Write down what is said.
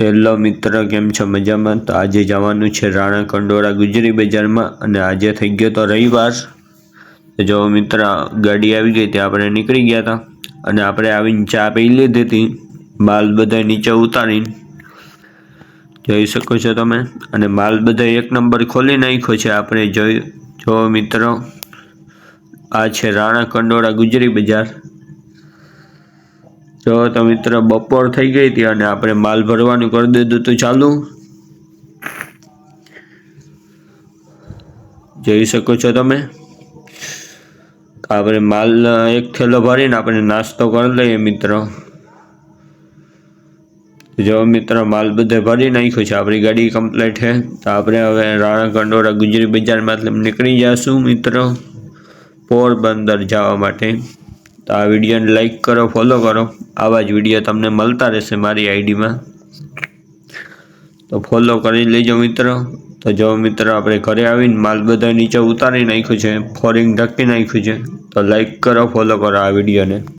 Hello મિત્ર, કેમ છો? મજામાં? તો આજે જવાનું છે રાણા કંડોળા ગુજરી બજારમાં અને આજે થઈ ગયો તો રવિવાર। તો જો મિત્ર ગાડી આવી ગઈ ત્યાં આપણે નીકળી ગયા હતા અને આપણે આવીને ચા પી લીધી હતી। માલ બધા નીચે ઉતારીને જોઈ શકો છો તમે, અને માલ બધા એક નંબર ખોલી નાખ્યો છે આપણે જો મિત્રો આ છે રાણા કંડોળા ગુજરી બજાર। જો તો મિત્ર બપોર થઈ ગઈ હતી અને આપણે માલ ભરવાનું કરી દીધું હતું ચાલુ। જોઈ શકો છો તમે, આપણે માલ એક થેલો ભરીને આપણે નાસ્તો કરી લઈએ મિત્રો। જો મિત્ર માલ બધે ભરી નાખ્યો છે, આપણી ગાડી કમ્પ્લીટ છે। તો આપણે હવે રાણા કંડોળા ગુજરી બજારમાં નીકળી જઈશું મિત્ર પોરબંદર જવા માટે। તો આ વિડીયોને લાઈક કરો, ફોલો કરો, આવા જ વિડીયો તમને મળતા રહેશે મારી આઈડીમાં, તો ફોલો કરી લેજો મિત્રો। તો જો મિત્રો આપણે ઘરે આવીને માલ બધા નીચે ઉતારી નાખ્યો છે, ફોરિંગ ઢકી નાખ્યું છે। તો લાઈક કરો, ફોલો કરો આ વિડીયોને।